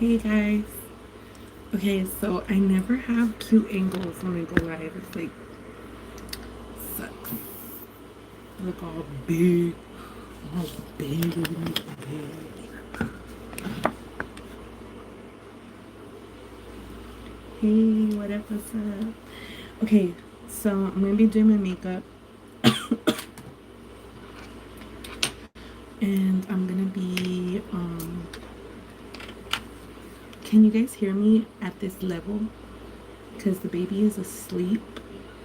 Hey guys. Okay, so I never have cute angles when I go live. It's like sucks. I look all big, big. Hey, what up? What's up? Okay, so I'm gonna be doing my makeup, and I'm gonna be Can you guys hear me at this level? Because the baby is asleep.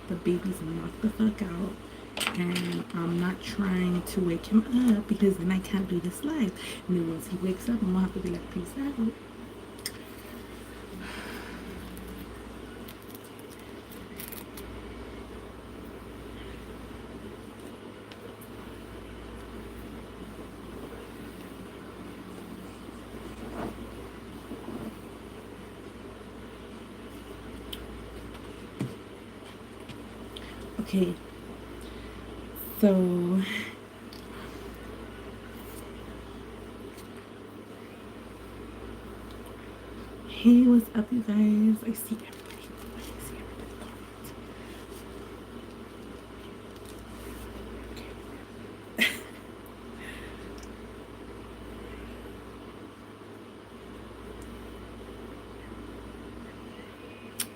The baby's knocked the fuck out. And I'm not trying to wake him up because then I can't do this live. And then once he wakes up, I'm gonna have to be like, peace out. Okay, so hey, what's up, you guys? I see everybody. I see everybody comment.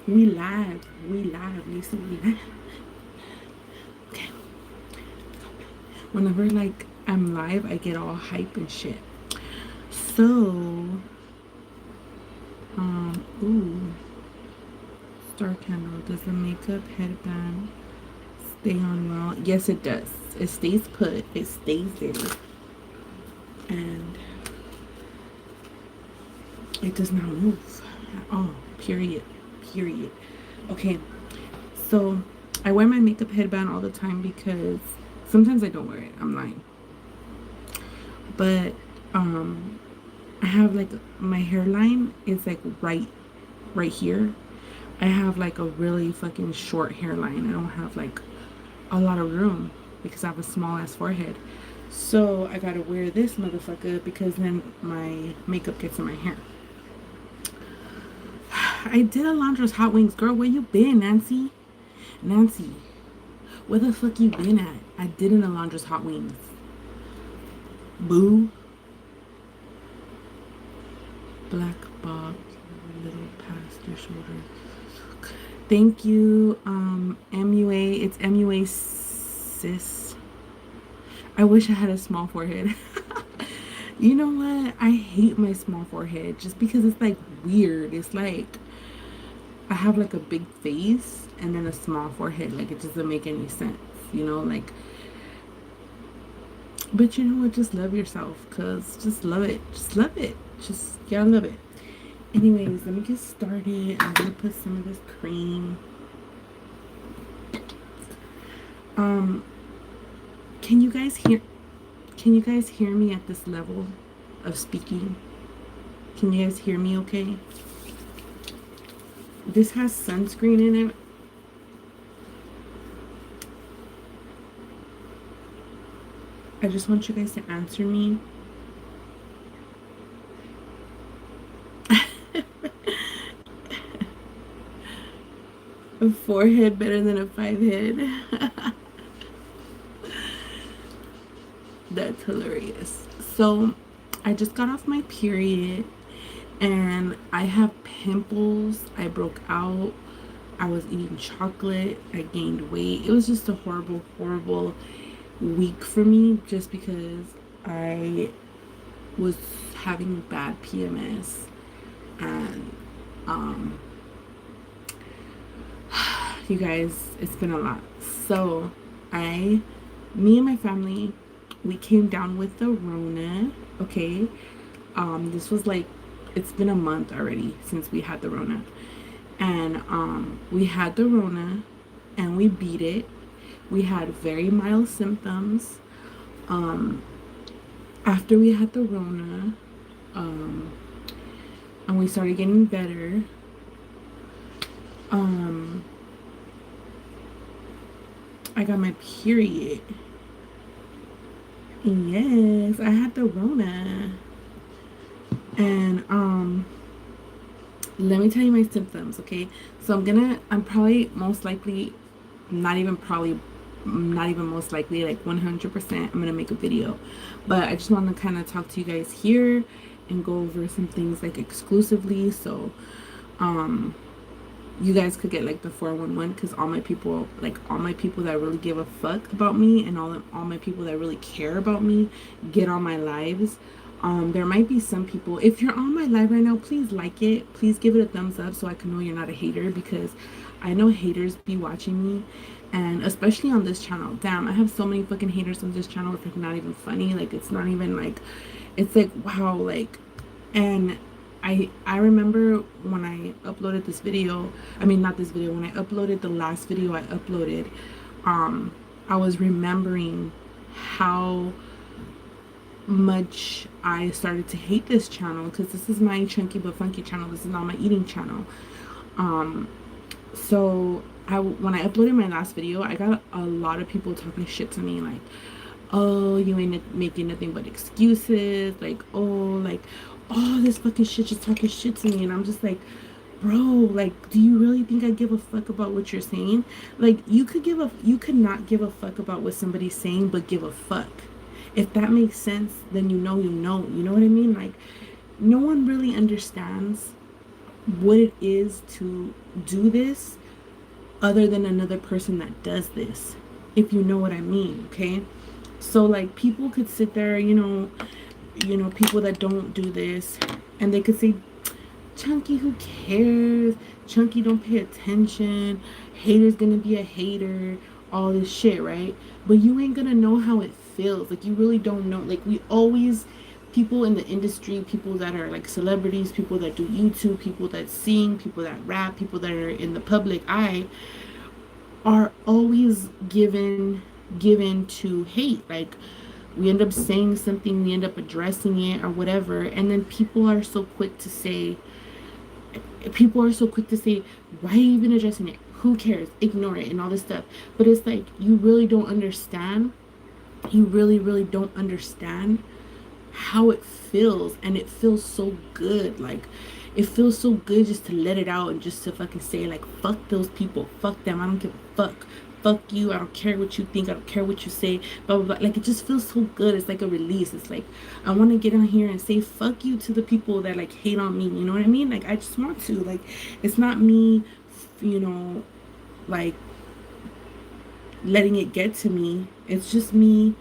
We live. We live. You see, we live. Okay. Whenever like I'm live, I get all hype and shit. So, ooh, star candle. Does the makeup headband stay on well? Yes, it does. It stays put. It stays there, and it does not move at all. Period. Period. Okay, so I wear my makeup headband all the time because sometimes I don't wear it. I'm lying, but I have like my hairline is like right here. I have like a really fucking short hairline. I don't have like a lot of room because I have a small ass forehead. So I gotta wear this motherfucker because then my makeup gets in my hair. I did Alondra's Hot Wings. Girl, where you been, Nancy? Nancy, where the fuck you been at? I did an Alondra's Hot Wings. Boo. Black bob, little past your shoulder. Thank you, MUA. It's MUA sis. I wish I had a small forehead. You know what? I hate my small forehead just because it's like weird. It's like I have like a big face and then a small forehead. Like it doesn't make any sense, you know? Like, but you know what? Just love yourself, cause just love it. Just love it. Just yeah, love it. Anyways, let me get started. I'm gonna put some of this cream. Can you guys hear? Can you guys hear me at this level of speaking? Can you guys hear me? Okay. This has sunscreen in it. I just want you guys to answer me. A 4 head better than a 5 head. That's hilarious. So I just got off my period and I have pimples. I broke out. I was eating chocolate. I gained weight. It was just a horrible week for me just because I was having bad PMS and you guys, it's been a lot. So me and my family, we came down with the Rona. Okay, this was like, it's been a month already since we had the Rona, and we had the Rona and we beat it. We had very mild symptoms. After we had the Rona, and we started getting better, I got my period. Yes, I had the Rona. And Let me tell you my symptoms, okay? So I'm probably most likely, not even probably, not even most likely, like 100%, I'm gonna make a video. But I just want to kind of talk to you guys here and go over some things like exclusively. So, um, you guys could get like the 411 because all my people that really give a fuck about me and all my people that really care about me get on my lives. There might be some people, if you're on my live right now, please like it, please give it a thumbs up so I can know you're not a hater, because I know haters be watching me, and especially on this channel. Damn, I have so many fucking haters on this channel. It's like not even funny. Like it's not even like, it's like wow. Like, and I remember when I uploaded this video, I mean not this video, when I uploaded the last video I uploaded, I was remembering how much I started to hate this channel, because this is my chunky but funky channel. This is not my eating channel. Um so when I uploaded my last video, I got a lot of people talking shit to me, like, oh, you ain't making nothing but excuses, like, oh, like, all this fucking shit, just talking shit to me. And I'm just like, bro, like, do you really think I give a fuck about what you're saying? Like, you could not give a fuck about what somebody's saying, but give a fuck. If that makes sense, then you know what I mean? Like, no one really understands what it is to do this other than another person that does this, if you know what I mean. Okay, so like people could sit there, people that don't do this, and they could say, Chunky, who cares? Chunky, don't pay attention. Hater's gonna be a hater. All this shit, right? But you ain't gonna know how it feels. Like, you really don't know. Like, we always, people in the industry, people that are like celebrities, people that do YouTube, people that sing, people that rap, people that are in the public eye, are always given to hate. Like, we end up saying something, we end up addressing it or whatever, and then people are so quick to say, why are you even addressing it? Who cares? Ignore it and all this stuff. But it's like, you really don't understand. You really, really don't understand how it feels. And it feels so good. Like, it feels so good just to let it out and just to fucking say, like, fuck those people. Fuck them. I don't give a fuck. Fuck you. I don't care what you think. I don't care what you say. Blah, blah, blah. Like, it just feels so good. It's like a release. It's like, I want to get on here and say fuck you to the people that, like, hate on me. You know what I mean? Like, I just want to. Like, it's not me, like, letting it get to me. It's just me.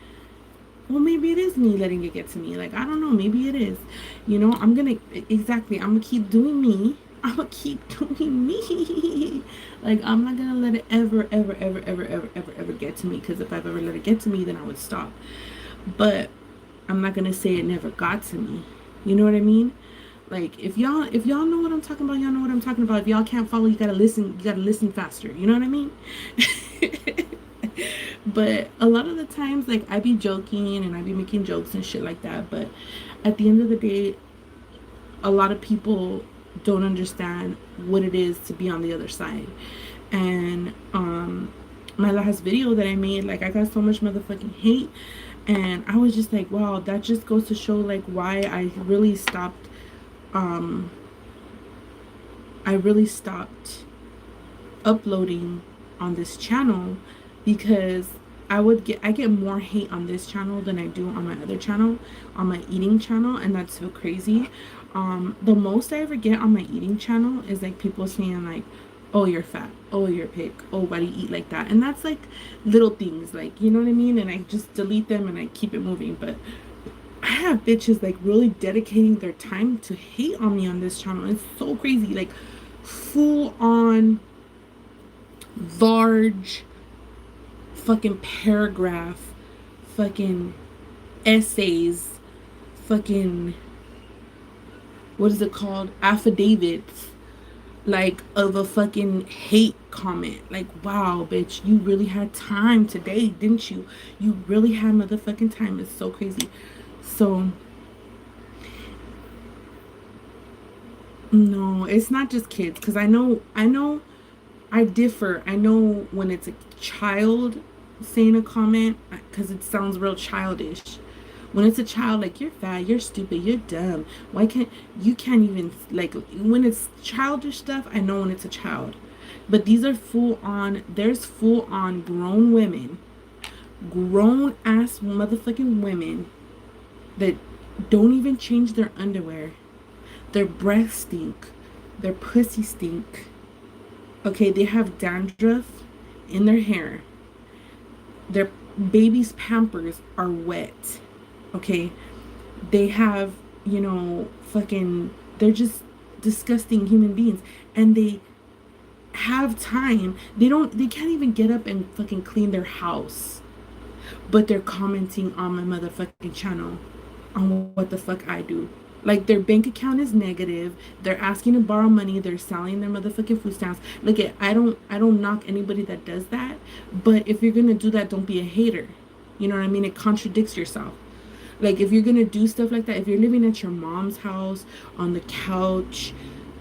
Well, maybe it is me letting it get to me. Like, I don't know. Maybe it is. I'm going to keep doing me. I'm going to keep doing me. Like, I'm not going to let it ever, ever, ever, ever, ever, ever, ever get to me. Because if I've ever let it get to me, then I would stop. But I'm not going to say it never got to me. You know what I mean? Like, if y'all know what I'm talking about, y'all know what I'm talking about. If y'all can't follow, you got to listen faster. You know what I mean? But a lot of the times, like, I be joking and I be making jokes and shit like that. But at the end of the day, a lot of people don't understand what it is to be on the other side. And my last video that I made, like, I got so much motherfucking hate, and I was just like, wow, that just goes to show, like, why I really stopped uploading on this channel, because I get more hate on this channel than I do on my other channel, on my eating channel, and that's so crazy. The most I ever get on my eating channel is like people saying, like, oh, you're fat, oh, you're a pig, oh, why do you eat like that? And that's like little things, like, you know what I mean? And I just delete them and I keep it moving. But I have bitches like really dedicating their time to hate on me on this channel. It's so crazy, like full on large fucking paragraph, fucking essays, fucking, what is it called, affidavits, like, of a fucking hate comment. Like, wow, bitch, you really had time today, didn't you? You really had motherfucking time. It's so crazy. So no, it's not just kids, because I know I differ. I know when it's a child saying a comment, because it sounds real childish. When it's a child, like, you're fat, you're stupid, you're dumb. Why can't you can't even, like, when it's childish stuff, I know when it's a child. But these are full on, there's full on grown women, grown ass motherfucking women that don't even change their underwear. Their breath stink. Their pussy stink. Okay, they have dandruff in their hair. Their baby's pampers are wet. Okay, they have, fucking, they're just disgusting human beings. And they have time. They can't even get up and fucking clean their house. But they're commenting on my motherfucking channel on what the fuck I do. Like, their bank account is negative. They're asking to borrow money. They're selling their motherfucking food stamps. Look, I don't knock anybody that does that. But if you're gonna do that, don't be a hater. You know what I mean? It contradicts yourself. Like, if you're gonna do stuff like that, if you're living at your mom's house on the couch,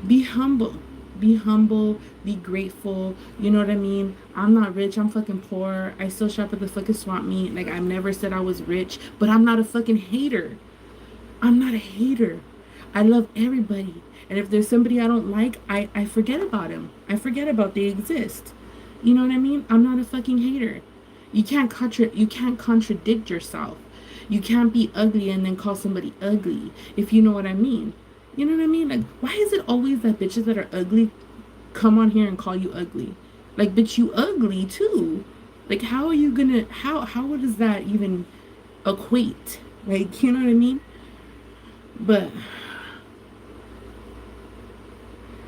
be humble. Be humble. Be grateful. You know what I mean? I'm not rich. I'm fucking poor. I still shop at the fucking swap meet. Like, I've never said I was rich, but I'm not a fucking hater. I'm not a hater. I love everybody. And if there's somebody I don't like, I forget about them. I forget about they exist. You know what I mean? I'm not a fucking hater. You can't contradict yourself. You can't be ugly and then call somebody ugly, if you know what I mean. You know what I mean? Like, why is it always that bitches that are ugly come on here and call you ugly? Like, bitch, you ugly too. Like, how are you gonna, how does that even equate? Like, you know what I mean? But,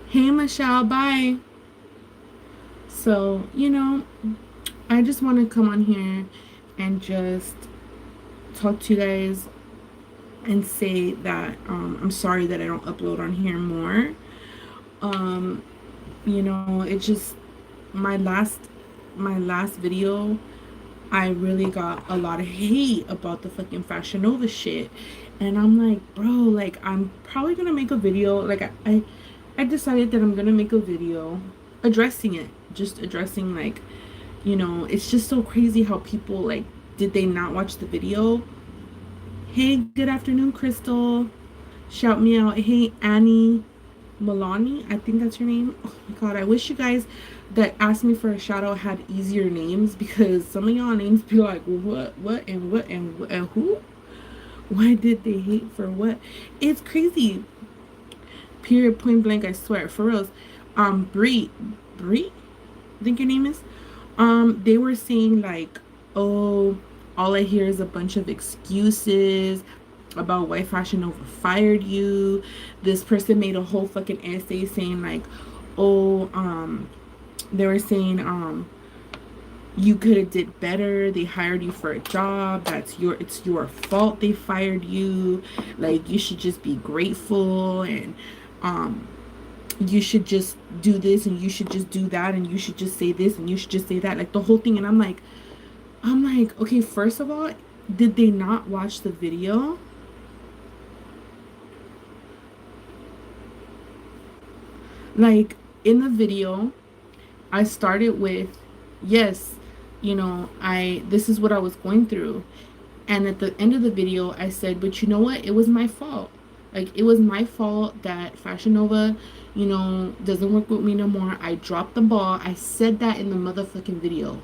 hey, Michelle, bye. So, I just want to come on here and just talk to you guys and say that I'm sorry that I don't upload on here more. It's just my last video, I really got a lot of hate about the fucking Fashion Nova shit. And I'm like, bro, like, I'm probably gonna make a video. Like, I decided that I'm gonna make a video addressing it. Just addressing, like, it's just so crazy how people, like, did they not watch the video? Hey, good afternoon, Crystal. Shout me out. Hey, Annie Milani, I think that's your name. Oh my god, I wish you guys that asked me for a shout out had easier names, because some of y'all names be like, what, and who? Why did they hate for what? It's crazy. Period, point blank, I swear. For reals. Bree, I think your name is. They were saying, like, oh, all I hear is a bunch of excuses about why Fashion Nova fired you. This person made a whole fucking essay saying, like, oh, they were saying, you could have did better. They hired you for a job. It's your fault they fired you. Like, you should just be grateful, and you should just do this, and you should just do that, and you should just say this, and you should just say that. Like, the whole thing. And I'm like, okay, first of all, did they not watch the video? Like, in the video, I started with, yes, this is what I was going through. And at the end of the video, I said, but you know what? It was my fault. Like, it was my fault that Fashion Nova, doesn't work with me no more. I dropped the ball. I said that in the motherfucking video.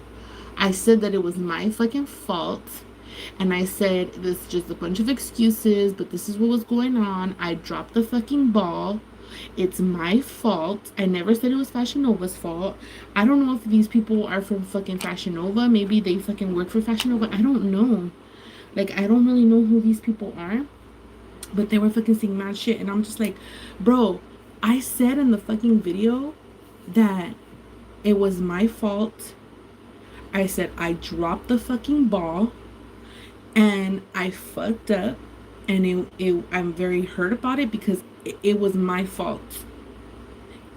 I said that it was my fucking fault. And I said, this is just a bunch of excuses, but this is what was going on. I dropped the fucking ball. It's my fault. I never said it was Fashion Nova's fault. I don't know if these people are from fucking Fashion Nova. Maybe they fucking work for Fashion Nova. I don't know. Like, I don't really know who these people are. But they were fucking saying mad shit. And I'm just like, bro, I said in the fucking video that it was my fault. I said I dropped the fucking ball. And I fucked up. And I'm very hurt about it, because it was my fault.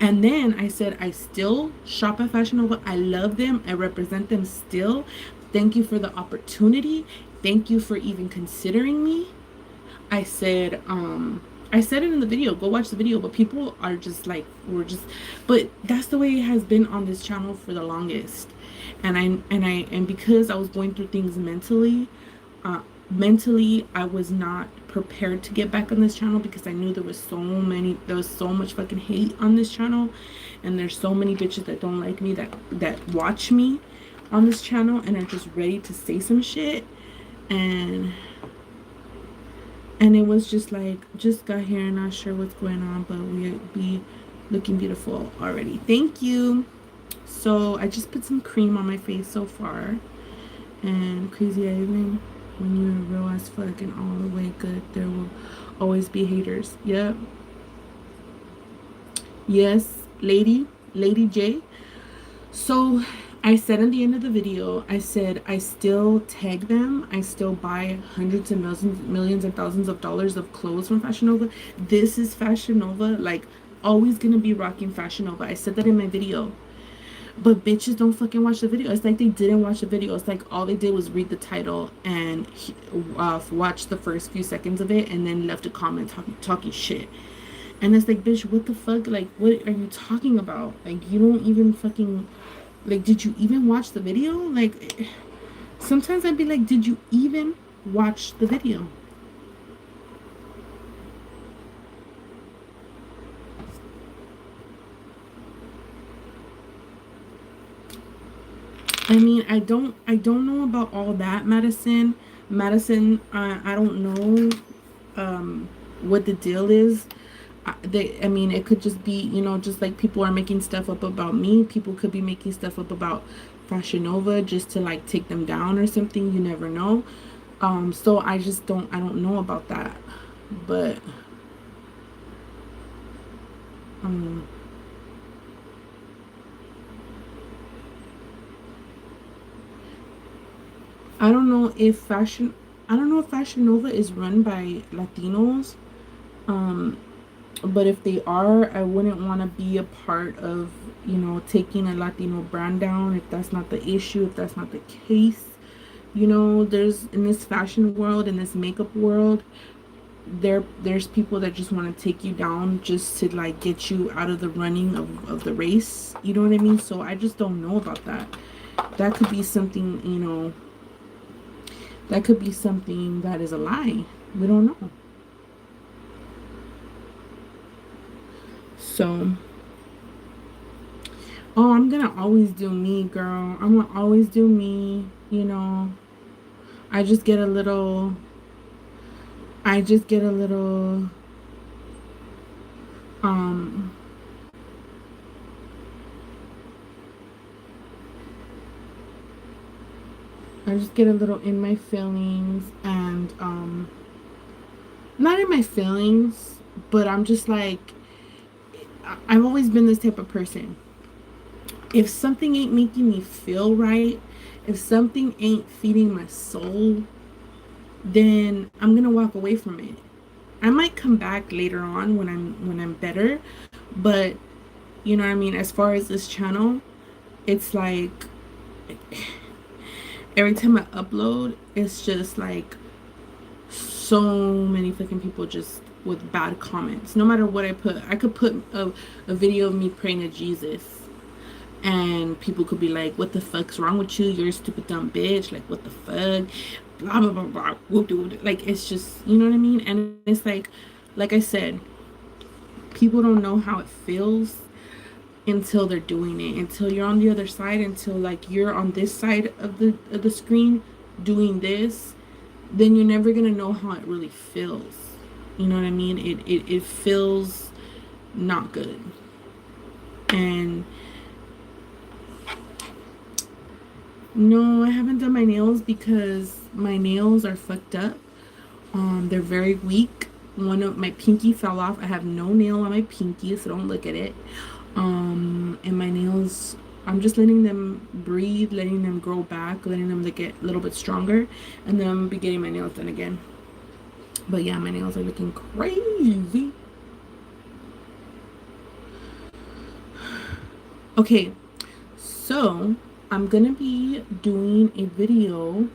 And then I said, I still shop at Fashion Nova. I love them. I represent them still. Thank you for the opportunity. Thank you for even considering me. I said it in the video. Go watch the video. But people are just like, but that's the way it has been on this channel for the longest. And because I was going through things mentally, mentally I was not prepared to get back on this channel because I knew there was so much fucking hate on this channel, and there's so many bitches that don't like me, that watch me on this channel and are just ready to say some shit. And it was just like, just got here, not sure what's going on, but we be looking beautiful already. Thank you. So I just put some cream on my face so far. And crazy evening, when you're real as fuck and all the way good, there will always be haters. Yep. Yes, lady J. So I said in the end of the video, I said I still tag them. I still buy hundreds and millions and thousands of dollars of clothes from Fashion Nova. This is Fashion Nova. Like, always gonna be rocking Fashion Nova. I said that in my video. But bitches don't fucking watch the video. It's like they didn't watch the video. It's like all they did was read the title and watch the first few seconds of it and then left a comment talking shit. And it's like, bitch, what the fuck? Like, what are you talking about? Like, you don't even fucking... Like, did you even watch the video? Like, sometimes I'd be like, did you even watch the video? I mean, I don't know about all that, Madison. I don't know what the deal is. I mean, it could just be, you know, just like people are making stuff up about me. People could be making stuff up about Fashion Nova just to like take them down or something. You never know. So I don't know about that. But I don't know if Fashion Nova is run by Latinos. But if they are, I wouldn't want to be a part of, you know, taking a Latino brand down if that's not the issue, if that's not the case. You know, there's, in this fashion world, in this makeup world, there's people that just want to take you down just to like get you out of the running of the race. You know what I mean? So I just don't know about that. That could be something, you know, that could be something that is a lie. We don't know. So, oh, I'm gonna always do me, girl. I'm gonna always do me, you know. I just get a little I just get a little in my feelings, and not in my feelings, but I'm just like, I've always been this type of person. If something ain't making me feel right, if something ain't feeding my soul, then I'm gonna walk away from it. I might come back later on when I'm better, but you know what I mean. As far as this channel, it's like every time I upload, it's just like so many fucking people just with bad comments. No matter what I put, I could put a video of me praying to Jesus, and people could be like, what the fuck's wrong with you? You're a stupid dumb bitch. Like, what the fuck? Blah blah blah blah. Whoop, whoop. Like, it's just, you know what I mean. And it's like I said, people don't know how it feels until they're doing it, until you're on the other side, until like you're on this side of the screen doing this. Then you're never gonna know how it really feels. You know what I mean? It feels not good. And no, I haven't done my nails because my nails are fucked up. They're very weak. One of my pinky fell off. I have no nail on my pinky, so don't look at it. And my nails, I'm just letting them breathe, letting them grow back, letting them get a little bit stronger, and then I'm gonna be getting my nails done again. But yeah, my nails are looking crazy. Okay, so I'm gonna be doing a video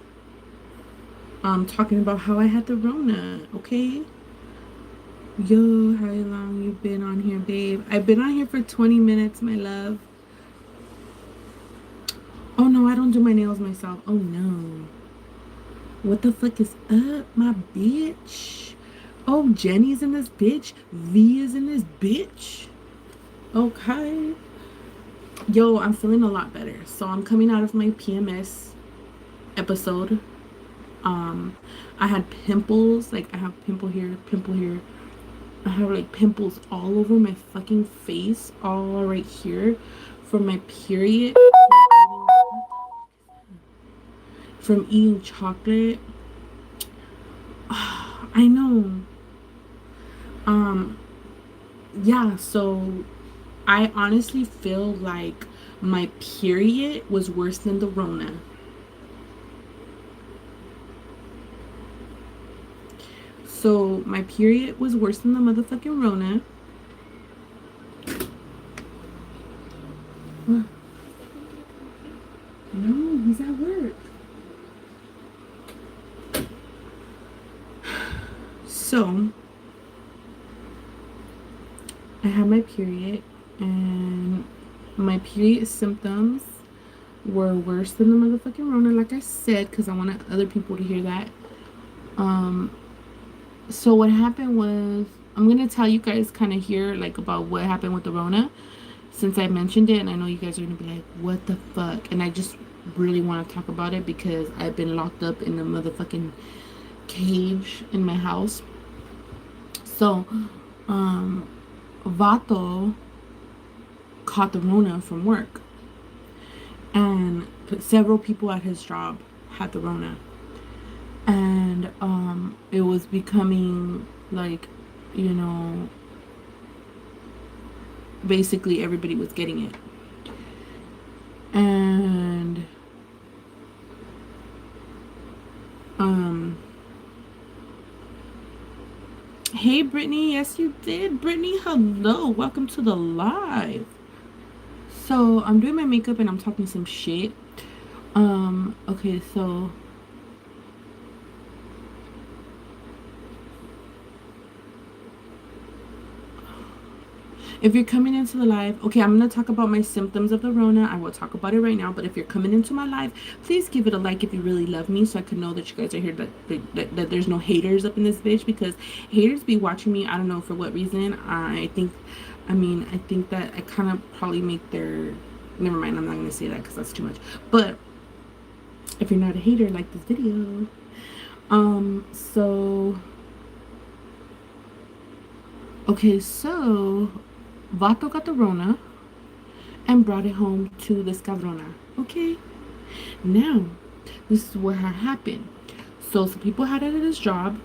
talking about how I had the Rona, okay? Yo, how long you been on here, babe? I've been on here for 20 minutes, my love. Oh no, I don't do my nails myself. Oh no. What the fuck is up, my bitch? Oh, Jenny's in this bitch. V is in this bitch. Okay. Yo, I'm feeling a lot better. So I'm coming out of my PMS episode. Um, I had pimples. Like, I have pimple here, pimple here. I have like pimples all over my fucking face, all right here, from my period, from eating chocolate. I know. Um, yeah, so I honestly feel like my period was worse than the Rona. So my period was worse than the motherfucking Rona. No, he's at work. So I had my period, and my period symptoms were worse than the motherfucking Rona, like I said, because I wanted other people to hear that. Um, so what happened was, I'm gonna tell you guys kind of here, like, about what happened with the Rona, since I mentioned it, and I know you guys are gonna be like, what the fuck? And I just really want to talk about it because I've been locked up in a motherfucking cage in my house. So, Vato caught the Rona from work, and several people at his job had the Rona, and it was becoming like, you know, basically everybody was getting it. And hey Brittany, yes you did. Brittany, hello, welcome to the live. So I'm doing my makeup and I'm talking some shit. Okay, so if you're coming into the live, okay, I'm going to talk about my symptoms of the Rona. I will talk about it right now. But if you're coming into my live, please give it a like if you really love me, so I can know that you guys are here, that there's no haters up in this bitch, because haters be watching me. I don't know for what reason. I think that I kind of probably make their... Never mind, I'm not going to say that because that's too much. But if you're not a hater, like this video. So... Okay, so... Vato got the Rona and brought it home to this cabrona. Okay. Now, this is what had happened. So some people had it at his job.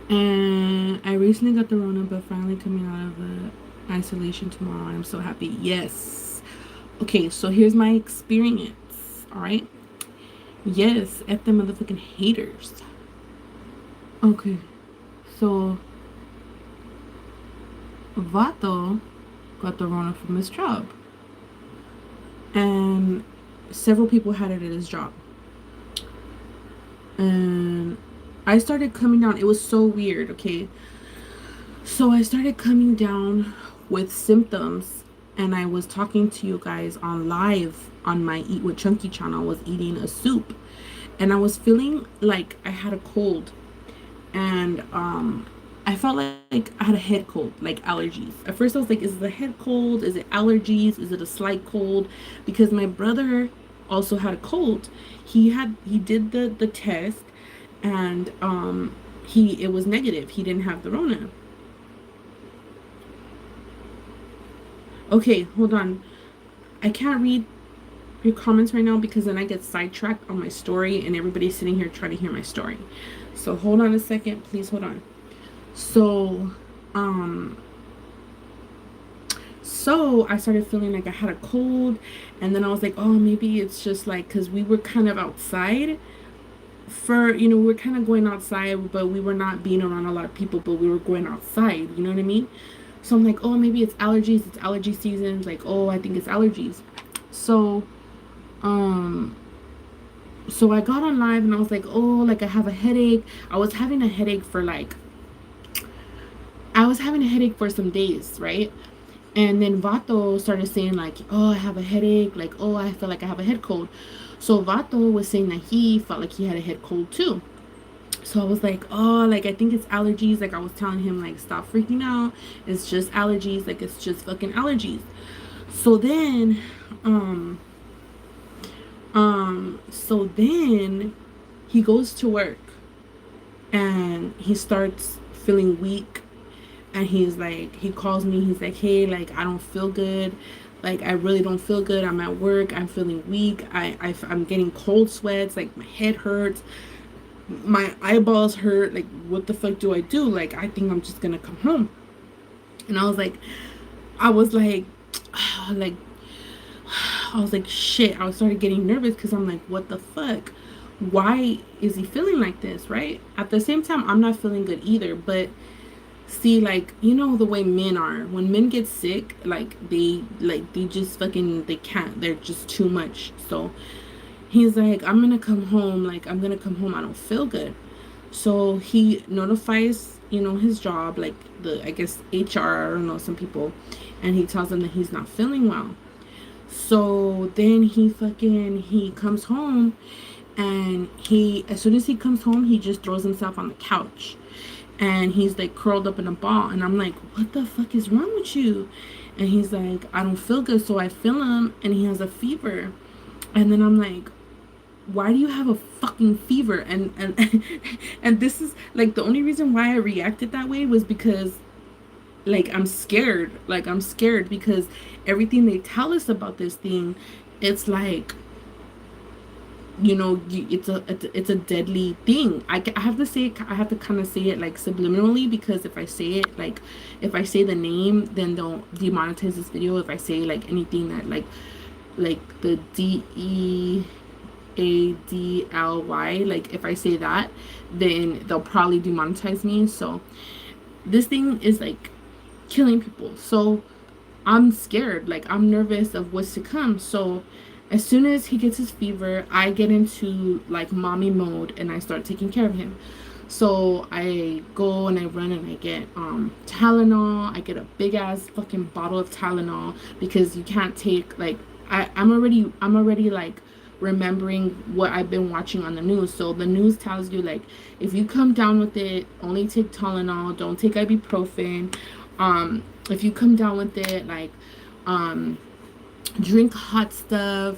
And I recently got the Rona, but finally coming out of the isolation tomorrow. I'm so happy. Yes. Okay, so here's my experience. Alright. Yes, F them motherfucking haters. Okay. So Vato got the Rona from his job, and several people had it at his job, and I started coming down. It was so weird. Okay, so I started coming down with symptoms, and I was talking to you guys on live on my Eat with Chunky channel. I was eating a soup, and I was feeling like I had a cold, and I felt like I had a head cold, like allergies. At first I was like, is it a head cold? Is it allergies? Is it a slight cold? Because my brother also had a cold. He did the test, and it was negative. He didn't have the Rona. Okay, hold on. I can't read your comments right now because then I get sidetracked on my story and everybody's sitting here trying to hear my story. So hold on a second, please hold on. So I started feeling like I had a cold, and then I was like, oh, maybe it's just like, because we were kind of outside we were kind of going outside, but we were not being around a lot of people, but we were going outside, you know what I mean? So I'm like, oh, maybe it's allergies, it's allergy season, like, oh, I think it's allergies. So I got on live and I was like, oh, like I have a headache. I was having a headache for some days, right? And then Vato started saying like, oh, I have a headache, like, oh, I feel like I have a head cold. So Vato was saying that he felt like he had a head cold too. So I was like, oh, like I think it's allergies. Like I was telling him, like, stop freaking out. It's just allergies. Like it's just fucking allergies. So then, um, so then he goes to work and he starts feeling weak, and he's like, he calls me, he's like, hey, like I don't feel good, like I really don't feel good, I'm at work, I'm feeling weak, I'm getting cold sweats, like my head hurts, my eyeballs hurt, like what the fuck do I do? Like I think I'm just gonna come home. And I was like like I was like, shit. I started getting nervous because I'm like, what the fuck? Why is he feeling like this, right? At the same time, I'm not feeling good either. But see, like, you know the way men are. When men get sick, they just fucking, they can't. They're just too much. So he's like, I'm gonna come home. Like, I'm gonna come home. I don't feel good. So he notifies, his job, like I guess HR, I don't know, some people, and he tells them that he's not feeling well. So then he comes home, and as soon as he comes home, he just throws himself on the couch, and he's like curled up in a ball, and I'm like, what the fuck is wrong with you? And he's like, I don't feel good. So I feel him, and he has a fever. And then I'm like, why do you have a fucking fever? And and this is like, the only reason why I reacted that way was because, like, I'm scared. Like, I'm scared because everything they tell us about this thing, it's like, it's a deadly thing. I have to say, I have to kind of say it like subliminally, because if I say it, like, if I say the name, then they'll demonetize this video. If I say like anything that like the DEADLY, like if I say that, then they'll probably demonetize me. So this thing is like killing people. So I'm scared, like I'm nervous of what's to come. So as soon as he gets his fever, I get into like mommy mode and I start taking care of him. So I go and I run and I get Tylenol. I get a big ass fucking bottle of Tylenol, because you can't take, like, I'm already like remembering what I've been watching on the news. So the news tells you, like, if you come down with it, only take Tylenol, don't take ibuprofen. If you come down with it, like, drink hot stuff,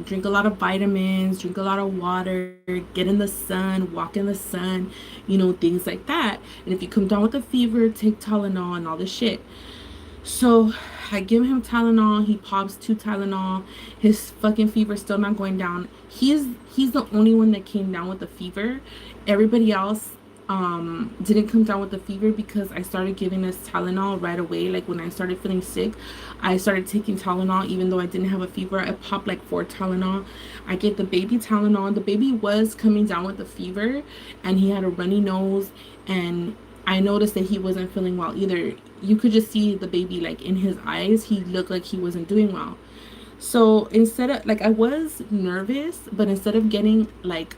drink a lot of vitamins, drink a lot of water, get in the sun, walk in the sun, things like that. And if you come down with a fever, take Tylenol and all this shit. So I give him Tylenol. He pops 2 Tylenol. His fucking fever's still not going down. He's the only one that came down with the fever. Everybody else didn't come down with the fever, because I started giving this Tylenol right away. Like when I started feeling sick, I started taking Tylenol even though I didn't have a fever. I popped like 4 Tylenol. I get the baby Tylenol. The baby was coming down with the fever, and he had a runny nose, and I noticed that he wasn't feeling well either. You could just see the baby, like, in his eyes. He looked like he wasn't doing well. So instead of, like, I was nervous, but instead of getting, like,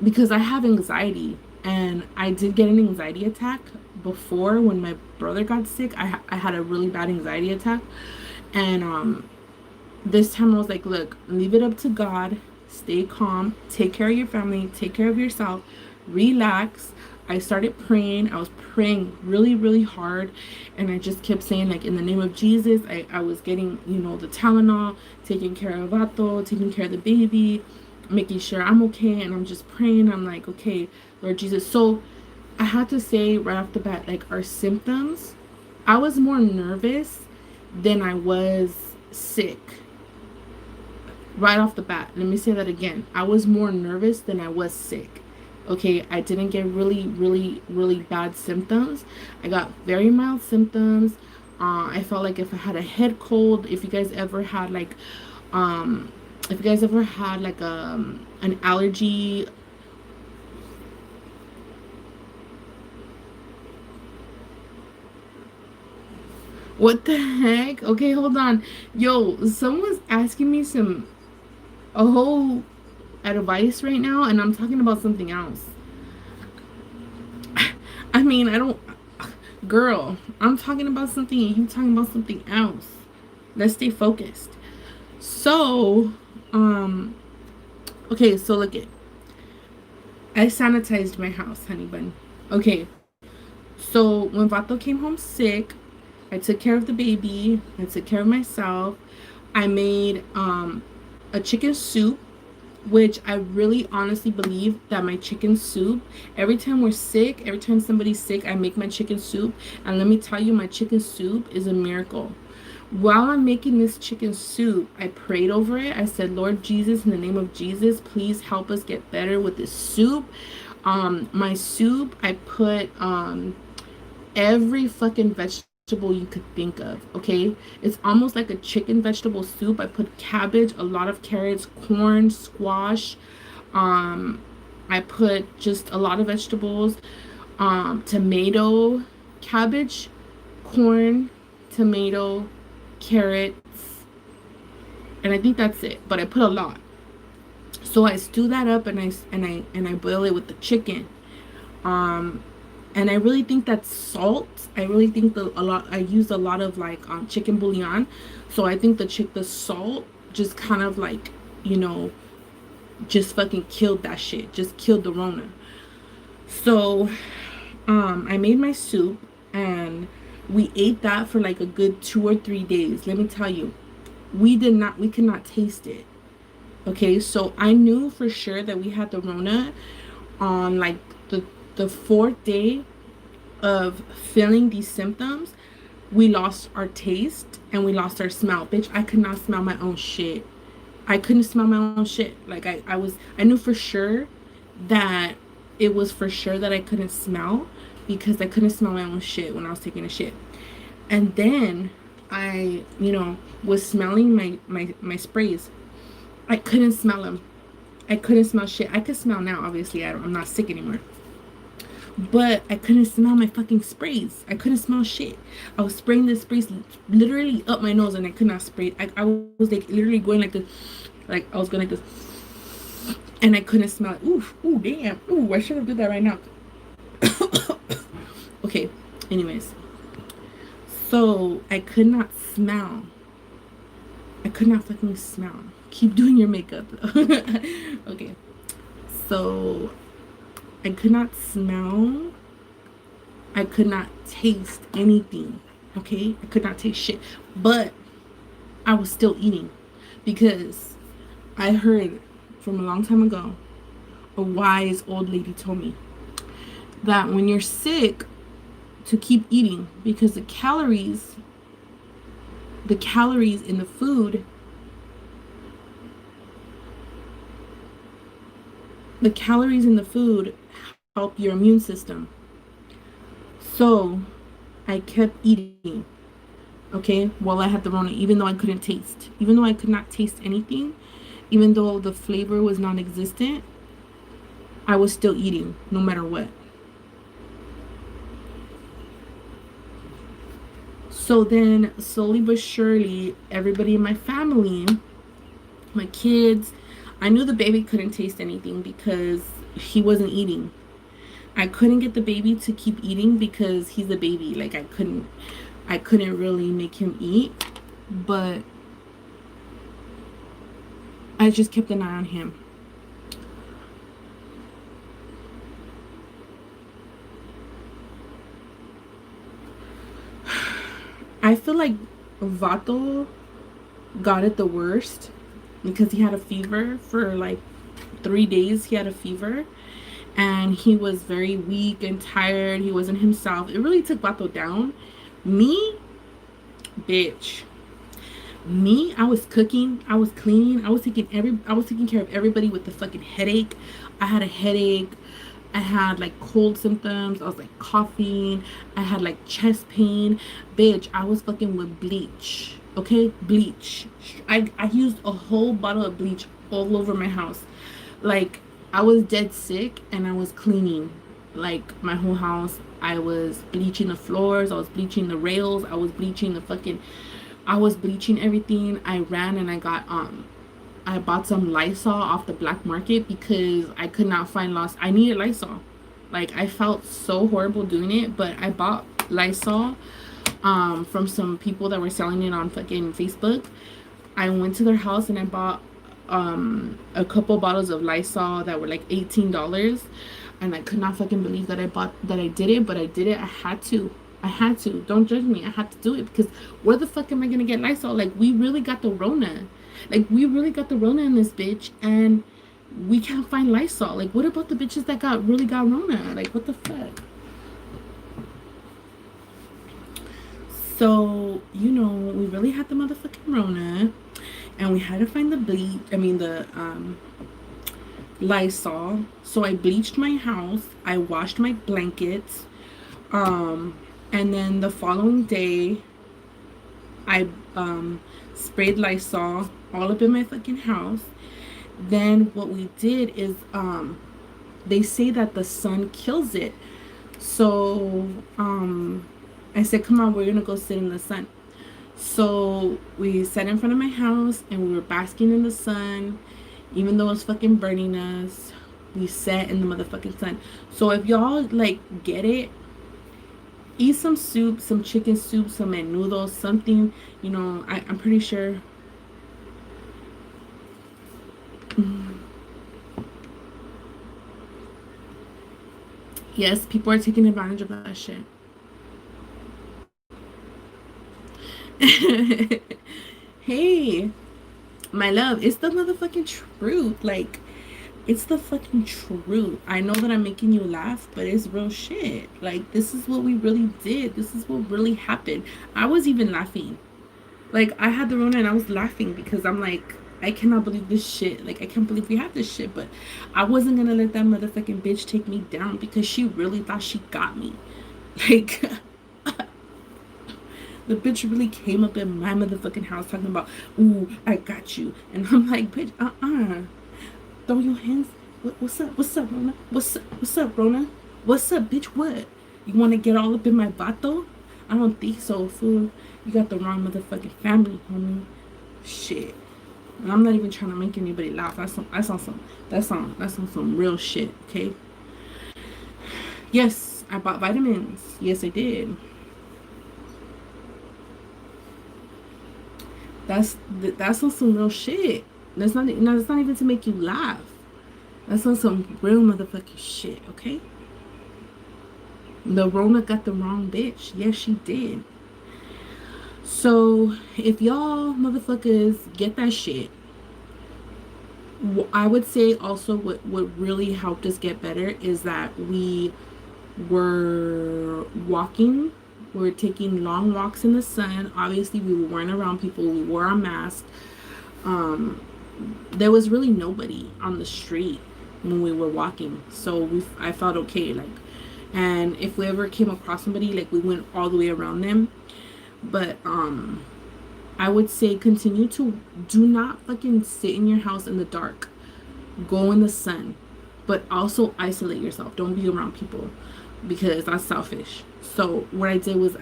because I have anxiety, and I did get an anxiety attack before when my brother got sick. I had a really bad anxiety attack. And this time I was like, look, leave it up to God. Stay calm. Take care of your family. Take care of yourself. Relax. I started praying. I was praying really, really hard. And I just kept saying, like, in the name of Jesus. I was getting, the Tylenol, taking care of Vato, taking care of the baby, making sure I'm okay. And I'm just praying. I'm like, okay, Lord Jesus. So I had to say right off the bat, like, our symptoms, I was more nervous than I was sick. Right off the bat. Let me say that again. I was more nervous than I was sick. Okay, I didn't get really, really, really bad symptoms. I got very mild symptoms. I felt like if I had a head cold, if you guys ever had like an allergy. What the heck? Okay, hold on. Yo, someone's asking me a whole advice right now, and I'm talking about something else. I mean, I don't, girl, I'm talking about something and you talking about something else. Let's stay focused. So, Okay, so look it. I sanitized my house, honey bun. Okay, so when Vato came home sick, I took care of the baby. I took care of myself. I made a chicken soup, which I really honestly believe that my chicken soup, every time we're sick, every time somebody's sick, I make my chicken soup. And let me tell you, my chicken soup is a miracle. While I'm making this chicken soup, I prayed over it. I said, Lord Jesus, in the name of Jesus, please help us get better with this soup. My soup, I put every fucking vegetable you could think of, okay? It's almost like a chicken vegetable soup. I put cabbage, a lot of carrots, corn, squash. Um, I put just a lot of vegetables, tomato, cabbage, corn, tomato, carrots, and I think that's it. But I put a lot. So I stew that up and I boil it with the chicken. Um, and I really think that's salt. I really think I used a lot of like chicken bouillon, so I think the salt just kind of like, you know, just fucking killed that shit, just killed the Rona. So I made my soup and we ate that for like a good 2 or 3 days. Let me tell you, we could not taste it. Okay, so I knew for sure that we had the Rona on like the fourth day of feeling these symptoms. We lost our taste and we lost our smell. Bitch, I could not smell my own shit. I couldn't smell my own shit. Like I knew for sure that it was for sure that I couldn't smell because I couldn't smell my own shit when I was taking a shit. And then I, was smelling my sprays. I couldn't smell them. I couldn't smell shit. I could smell now, obviously. I'm not sick anymore. But I couldn't smell my fucking sprays. I couldn't smell shit. I was spraying the sprays literally up my nose and I could not spray. I was like literally going like this. Like I was going like this. And I couldn't smell it. Ooh, damn. Ooh, I shouldn't do that right now. Okay, anyways. So I could not smell. I could not fucking smell. Keep doing your makeup. Okay. So I could not smell. I could not taste anything. Okay? I could not taste shit. But I was still eating because I heard from a long time ago, a wise old lady told me that when you're sick, to keep eating because the calories in the food, help your immune system. So I kept eating, okay, while I had the Rona, even though I couldn't taste, even though I could not taste anything, even though the flavor was non-existent, I was still eating no matter what. So then slowly but surely, everybody in my family, my kids, I knew the baby couldn't taste anything because he wasn't eating. I couldn't get the baby to keep eating because he's a baby. Like I couldn't really make him eat, but I just kept an eye on him. I feel like Vato got it the worst because he had a fever for like 3 days. He had a fever and he was very weak and tired. He wasn't himself. It really took Vato down. Me, bitch. Me, I was cooking, I was cleaning, I was taking care of everybody with the fucking headache. I had a headache. I had like cold symptoms. I was like coughing. I had like chest pain. Bitch, I was fucking with bleach. Okay? Bleach. I used a whole bottle of bleach all over my house. Like, I was dead sick and I was cleaning like my whole house. I was bleaching the floors. I was bleaching the rails. I was bleaching everything. I ran and I bought some Lysol off the black market because I could not find I needed Lysol. Like I felt so horrible doing it, but I bought Lysol from some people that were selling it on fucking Facebook. I went to their house and I bought a couple bottles of Lysol that were like $18, and I could not fucking believe that I did it, but I did it. I had to. Don't judge me. I had to do it because where the fuck am I gonna get Lysol? Like, we really got the Rona. Like, we really got the Rona in this bitch, and we can't find Lysol. Like, what about the bitches that really got Rona? Like, what the fuck? So, we really had the motherfucking Rona, and we had to find the Lysol. So I bleached my house. I washed my blankets. And then the following day, I sprayed Lysol all up in my fucking house. Then what we did is they say that the sun kills it. So I said, come on, we're gonna go sit in the sun. So we sat in front of my house and we were basking in the sun, even though it's fucking burning us. We sat in the motherfucking sun. So if y'all like get it, eat some soup, some chicken soup, some menudo, something. I'm pretty sure. Yes, people are taking advantage of that shit. Hey, my love, it's the motherfucking truth. Like, it's the fucking truth. I know that I'm making you laugh, but it's real shit. Like, this is what we really did. This is what really happened. I was even laughing. Like, I had the Rona and I was laughing because I'm like, I cannot believe this shit. Like, I can't believe we have this shit. But I wasn't gonna let that motherfucking bitch take me down because she really thought she got me. Like, the bitch really came up in my motherfucking house talking about, ooh, I got you. And I'm like, bitch, throw your hands. What's up? What's up, Rona? What's up, Rona? What's up, bitch? What? You want to get all up in my vato? I don't think so, fool. You got the wrong motherfucking family, homie. Shit. And I'm not even trying to make anybody laugh. That's on some real shit, okay? Yes, I bought vitamins. Yes, I did. That's on some real shit. That's not even to make you laugh. That's on some real motherfucking shit, okay? The Rona got the wrong bitch. Yes, she did. So if y'all motherfuckers get that shit, I would say also what really helped us get better is that we were walking. We were taking long walks in the sun. Obviously, we weren't around people. We wore our mask. There was really nobody on the street when we were walking, so I felt okay. Like, and if we ever came across somebody, like, we went all the way around them. But I would say continue to do not fucking sit in your house in the dark. Go in the sun, but also isolate yourself. Don't be around people because that's selfish. So what I did was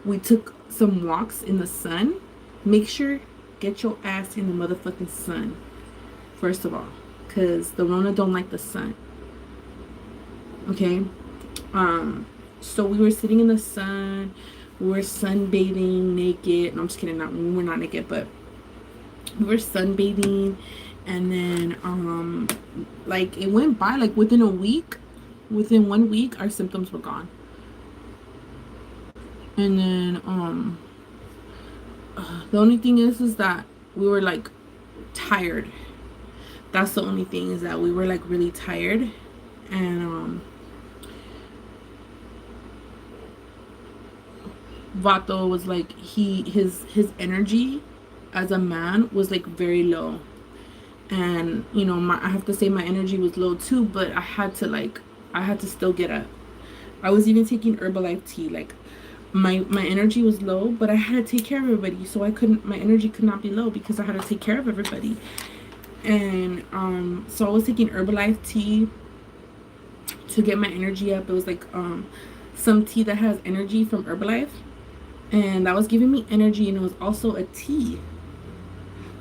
we took some walks in the sun. Make sure get your ass in the motherfucking sun first of all, because the Rona don't like the sun. Okay. So we were sitting in the sun. We were sunbathing naked. No, I'm just kidding. We were not naked, but we were sunbathing. And then, like, it went by, like, within 1 week, our symptoms were gone. And then, the only thing is that we were, like, tired. That's the only thing, is that we were, like, really tired. And, Vato was like, his energy as a man was like very low, and I have to say my energy was low too, but I had to still get up. I was even taking Herbalife tea. Like, my energy was low, but I had to take care of everybody, so my energy could not be low because I had to take care of everybody. And so I was taking Herbalife tea to get my energy up. It was like some tea that has energy from Herbalife, and that was giving me energy, and it was also a tea.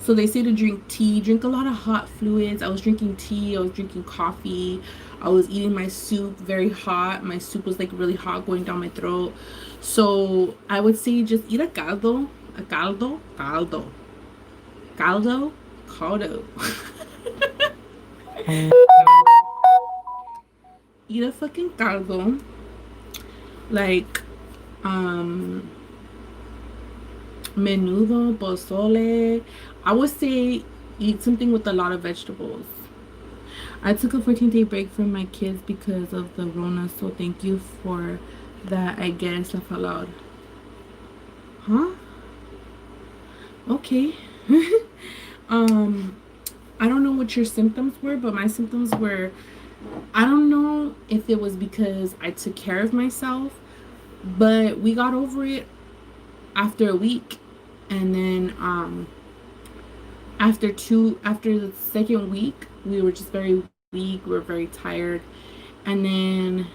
So they say to drink tea, drink a lot of hot fluids. I was drinking tea, I was drinking coffee, I was eating my soup very hot. My soup was like really hot going down my throat. So I would say just eat a caldo. Caldo. Eat a fucking caldo. Like, menudo, pozole. I would say eat something with a lot of vegetables. I took a 14-day break from my kids because of the Rona, so thank you for that, I guess. Laugh out loud. Huh? Okay. I don't know what your symptoms were, but my symptoms were, I don't know if it was because I took care of myself, but we got over it after a week. And then after the second week, we were just very weak, we were very tired. And then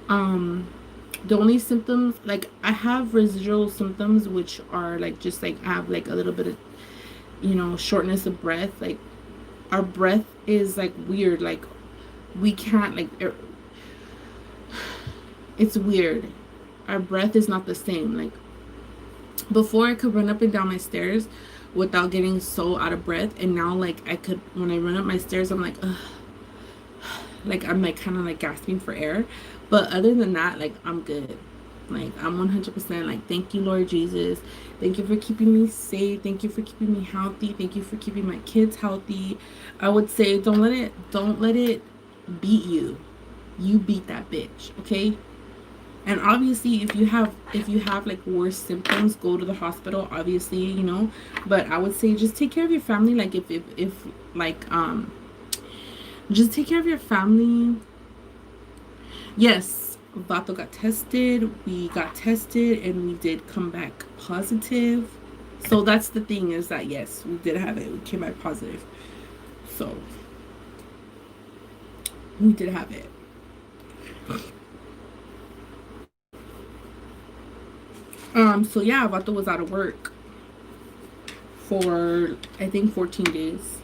the only symptoms, like, I have residual symptoms, which are like just like I have like a little bit of, you know, shortness of breath. Like, our breath is like weird, like we can't, like, it's weird. Our breath is not the same. Like, before I could run up and down my stairs without getting so out of breath, and now, like, I could, when I run up my stairs, I'm like, ugh, like I'm like kind of like gasping for air. But other than that, like, I'm good. Like, I'm 100% like, thank you, Lord Jesus. Thank you for keeping me safe. Thank you for keeping me healthy. Thank you for keeping my kids healthy. I would say don't let it beat you. You beat that bitch, okay? And obviously, if you have like worse symptoms, go to the hospital, obviously, you know. But I would say just take care of your family. Like, if like just take care of your family. Yes, Vato got tested. We got tested, and we did come back positive. So that's the thing, is that yes, we did have it. We came back positive. So we did have it. So yeah, Vato was out of work for, I think, 14 days.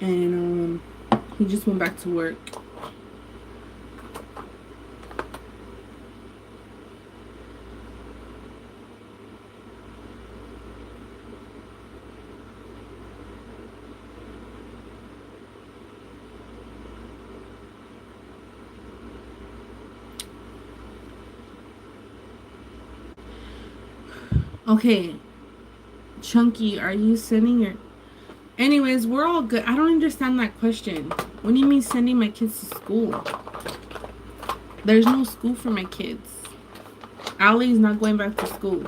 And he just went back to work. Okay, Chunky, are you sending your... Anyways, we're all good. I don't understand that question. What do you mean sending my kids to school? There's no school for my kids. Allie's not going back to school.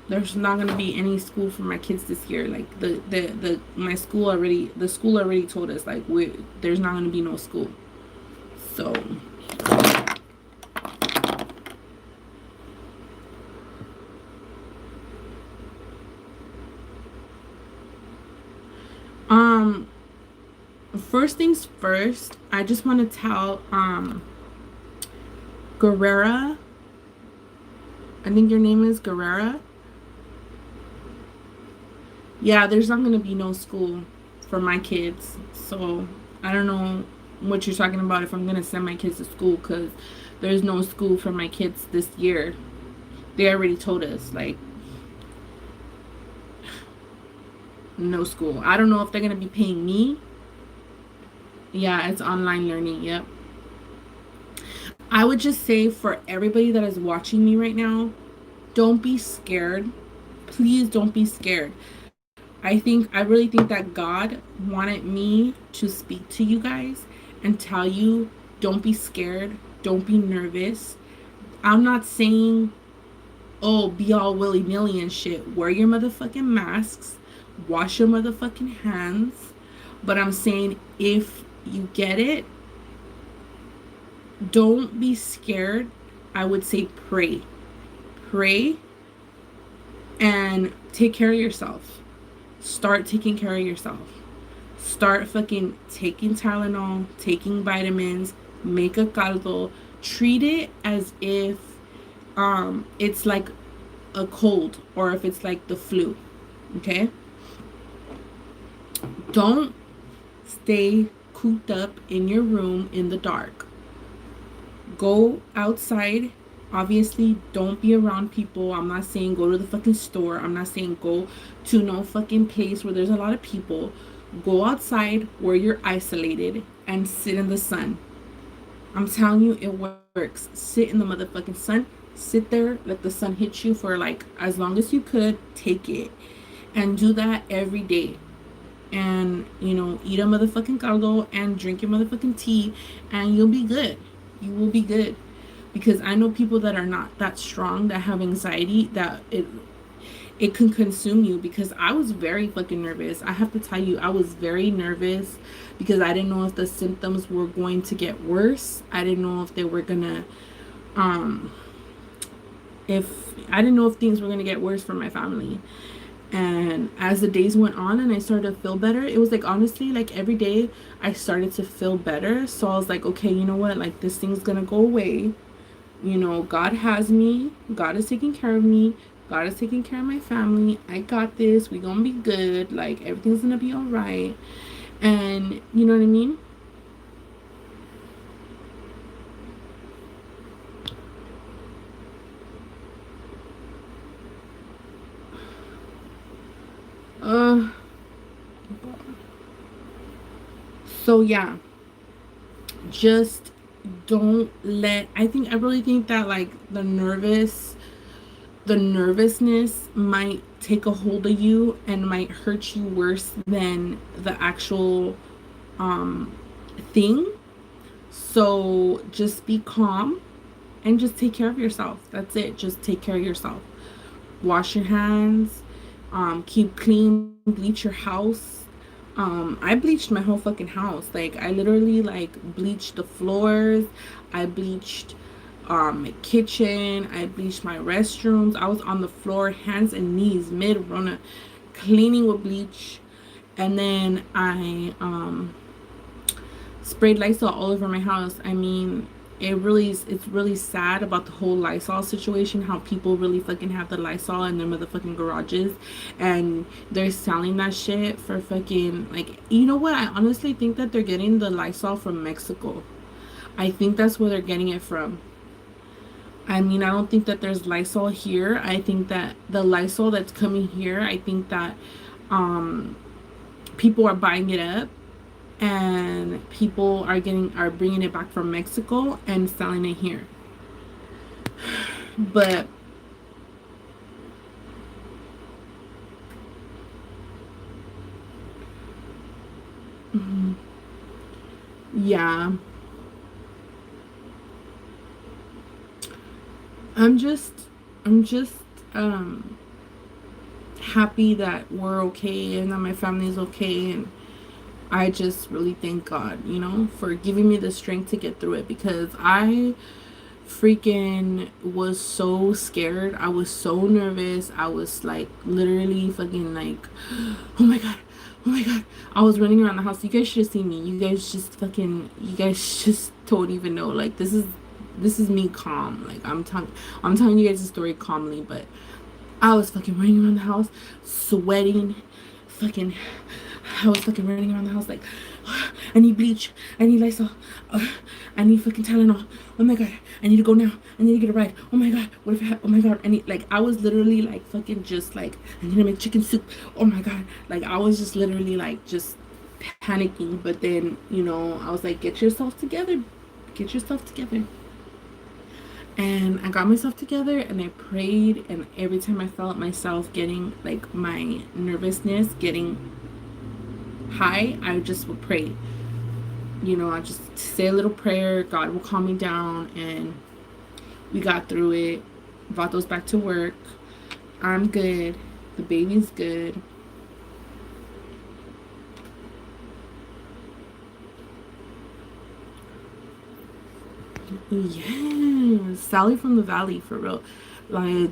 There's not going to be any school for my kids this year. Like, the school already told us, like, there's not going to be no school. So... first things first, I just want to tell Guerrera, I think your name is Guerrera. Yeah, there's not going to be no school for my kids. So I don't know what you're talking about, if I'm going to send my kids to school, because there's no school for my kids this year. They already told us, like, no school. I don't know if they're going to be paying me. Yeah, it's online learning. Yep. I would just say, for everybody that is watching me right now, don't be scared. Please don't be scared. I really think that God wanted me to speak to you guys and tell you, don't be scared. Don't be nervous. I'm not saying, oh, be all willy-nilly and shit. Wear your motherfucking masks. Wash your motherfucking hands. But I'm saying, if you get it, don't be scared. I would say pray. Pray and take care of yourself. Start taking care of yourself. Start fucking taking Tylenol, taking vitamins, make a caldo. Treat it as if it's like a cold, or if it's like the flu. Okay? Don't stay cooped up in your room in the dark. Go outside Obviously, don't be around people. I'm not saying go to the fucking store. I'm not saying go to no fucking place where there's a lot of people. Go outside where you're isolated and sit in the sun. I'm telling you, it works. Sit in the motherfucking sun. Sit there, let the sun hit you for like as long as you could. Take it. And do that every day. And, eat a motherfucking caldo and drink your motherfucking tea, and you'll be good. You will be good. Because I know people that are not that strong, that have anxiety, that it can consume you. Because I was very fucking nervous. I have to tell you, I was very nervous because I didn't know if the symptoms were going to get worse. I didn't know if they were gonna if I didn't know if things were gonna get worse for my family. And as the days went on and I started to feel better, it was like, honestly, like every day I started to feel better. So I was like, okay, you know what, like this thing's gonna go away. God has me. God is taking care of me. God is taking care of my family. I got this. We gonna be good. Like everything's gonna be all right. And you know what I mean? Uh, so yeah, just don't let, I really think that like the nervousness might take a hold of you and might hurt you worse than the actual thing. So just be calm and just take care of yourself. That's it. Just take care of yourself. Wash your hands, keep clean, bleach your house. I bleached my whole fucking house. Like I literally like bleached the floors. I bleached my kitchen. I bleached my restrooms. I was on the floor, hands and knees, mid Rona, cleaning with bleach. And then I sprayed Lysol all over my house. I mean, it's really sad about the whole Lysol situation, how people really fucking have the Lysol in their motherfucking garages and they're selling that shit for fucking, like, you know what, I honestly think that they're getting the Lysol from Mexico. I think that's where they're getting it from. I mean, I don't think that there's Lysol here. I think that the Lysol that's coming here, I think that people are buying it up and people are bringing it back from Mexico and selling it here. But yeah, I'm just I'm just um happy that we're okay and that my family's okay, and I just really thank God, for giving me the strength to get through it, because I freaking was so scared. I was so nervous. I was like literally fucking like, oh my God. Oh my God. I was running around the house. You guys should have seen me. You guys just don't even know. Like this is me calm. Like I'm telling you guys the story calmly, but I was fucking running around the house, sweating, fucking I was fucking running around the house like, I need bleach, I need Lysol, I need fucking Tylenol. Oh my God, I need to go now. I need to get a ride. Oh my God, what if oh my God, I need, like, I was literally like fucking just like, I need to make chicken soup. Oh my God, like I was just literally like just panicking. But then, I was like, get yourself together, get yourself together. And I got myself together and I prayed, and every time I felt myself getting like my nervousness getting high, I just would pray. I just say a little prayer, God will calm me down, and we got through it. Vato's back to work. I'm good. The baby's good. Yes, Sally from the Valley, for real. Like,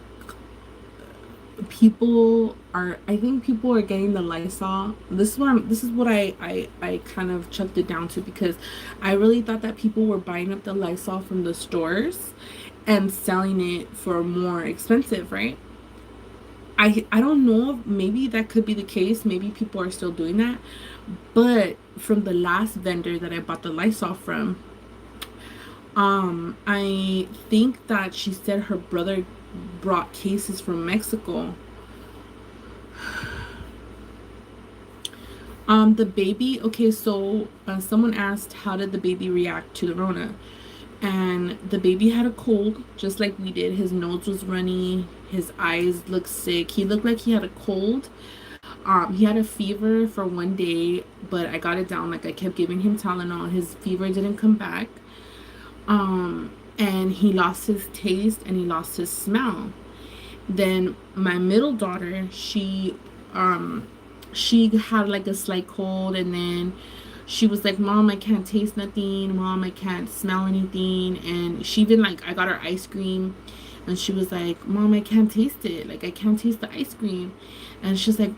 I think people are getting the Lysol. This is what I kind of chucked it down to, because I really thought that people were buying up the Lysol from the stores and selling it for more expensive, right? I don't know, maybe that could be the case. Maybe people are still doing that. But from the last vendor that I bought the Lysol from, I think that she said her brother brought cases from Mexico. The baby, okay, so someone asked how did the baby react to the Rona? And the baby had a cold, just like we did. His nose was runny, his eyes looked sick. He looked like he had a cold. He had a fever for 1 day, but I got it down. Like I kept giving him Tylenol. His fever didn't come back. And he lost his taste and he lost his smell. Then my middle daughter, she had like a slight cold, and then she was like, Mom, I can't taste nothing. Mom, I can't smell anything. And she even like, I got her ice cream, and she was like, Mom, I can't taste it. Like I can't taste the ice cream. And she's like,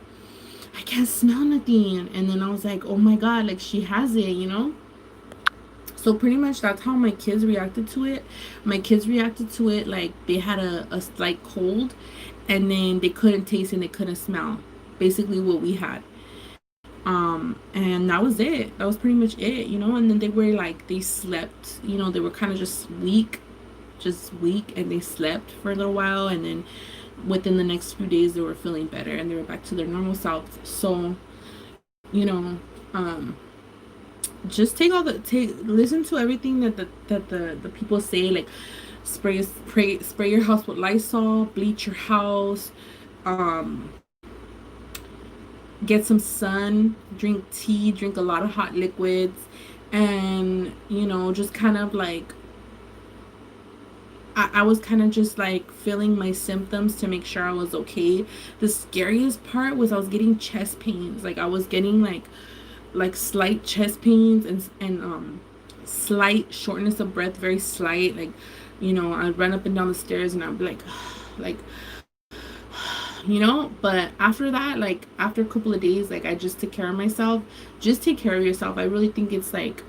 I can't smell nothing. And then I was like, oh my God, like she has it, you know? So pretty much that's how my kids reacted to it. My kids reacted to it like they had a slight cold, and then they couldn't taste and they couldn't smell. Basically what we had. And that was it. That was pretty much it, you know? And then they were like, they slept, you know, they were kind of just weak, and they slept for a little while, and then within the next few days they were feeling better and they were back to their normal selves. So, you know, just take listen to everything that the people say, like spray your house with Lysol, bleach your house, um get some sun, drink tea, drink a lot of hot liquids, and you know, just kind of like I was kind of just like feeling my symptoms to make sure I was okay. The scariest part was I was getting chest pains. Like I was getting like slight chest pains, and slight shortness of breath, very slight. Like, you know, I'd run up and down the stairs and I'd be like like, you know. But after that, like after a couple of days, like I just took care of myself. Just take care of yourself. I really think it's like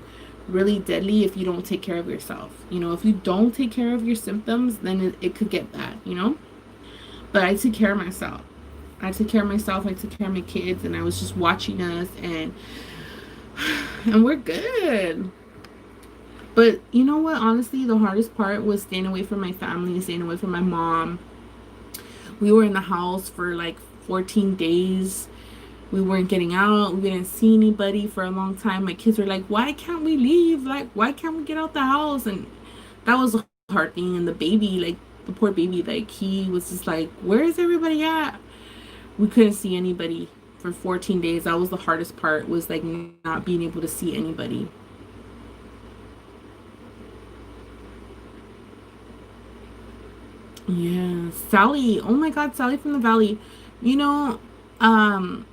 really deadly if you don't take care of yourself. You know, if you don't take care of your symptoms, then it could get bad, you know. But I took care of myself. I took care of myself. I took care of my kids, and I was just watching us, and we're good. But you know what? Honestly, the hardest part was staying away from my family, staying away from my mom. We were in the house for like 14 days. We weren't getting out. We didn't see anybody for a long time. My kids were like, why can't we leave? Like, why can't we get out the house? And that was a hard thing. And the baby, like, the poor baby, like, he was just like, where is everybody at? We couldn't see anybody for 14 days. That was the hardest part, was like not being able to see anybody. Yeah, Sally. Oh my God, Sally from the Valley. You know, um,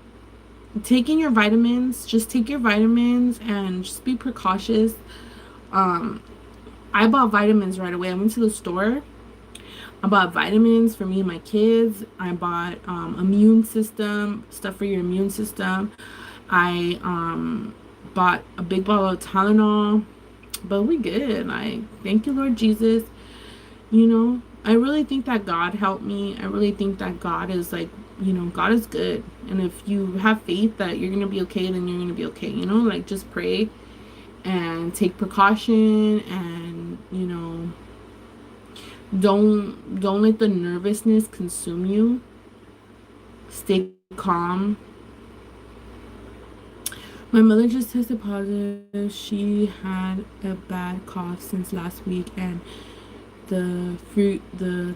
taking your vitamins, just take your vitamins and just be precautious. Um, I bought vitamins right away. I went to the store. I bought vitamins for me and my kids. I bought immune system stuff for your immune system. I bought a big bottle of Tylenol. But we good. Like, thank you, Lord Jesus. You know, I really think that God helped me. I really think that God is like, you know, God is good. And if you have faith that you're going to be okay, then you're going to be okay. You know, like just pray and take precaution, and, you know, don't let the nervousness consume you. Stay calm. My mother just tested positive. She had a bad cough since last week, and the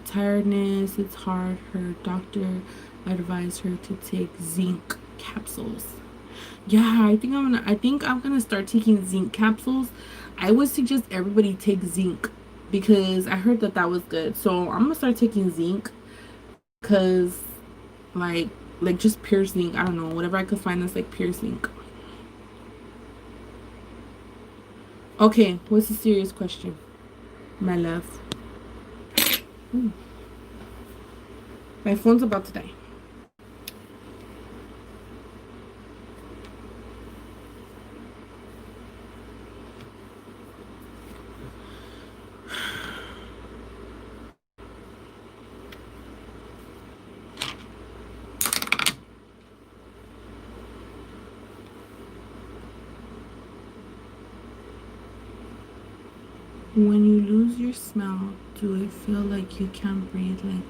tiredness, it's hard. Her doctor advised her to take zinc capsules. Yeah, I think I'm gonna start taking zinc capsules. I would suggest everybody take zinc because I heard that that was good. So I'm gonna start taking zinc, because like just pure zinc. I don't know, whatever I could find that's like pure zinc. Okay, what's the serious question, my love? Ooh, my phone's about to die. When you lose your smell, do it feel like you can't breathe, like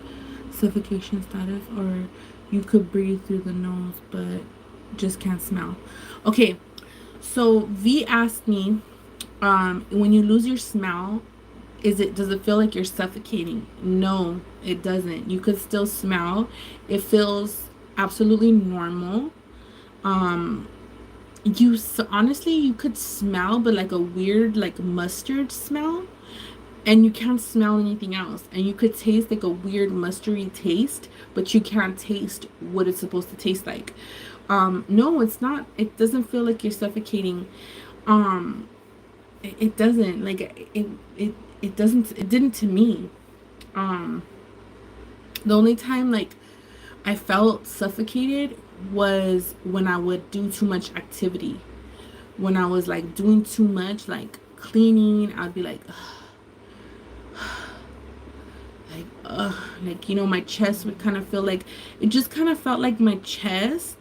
suffocation status, or you could breathe through the nose but just can't smell? Okay, so V asked me, when you lose your smell, does it feel like you're suffocating? No, it doesn't. You could still smell. It feels absolutely normal. Um, honestly, you could smell, but like a weird like mustard smell, and you can't smell anything else. And you could taste like a weird mustardy taste, but you can't taste what it's supposed to taste like. No, it's not. It doesn't feel like you're suffocating. Um, it doesn't like it doesn't, it didn't to me. Um, the only time like I felt suffocated was when I would do too much activity. When I was like doing too much, like cleaning, I'd be like, like, you know, my chest would kind of feel like, it just kind of felt like my chest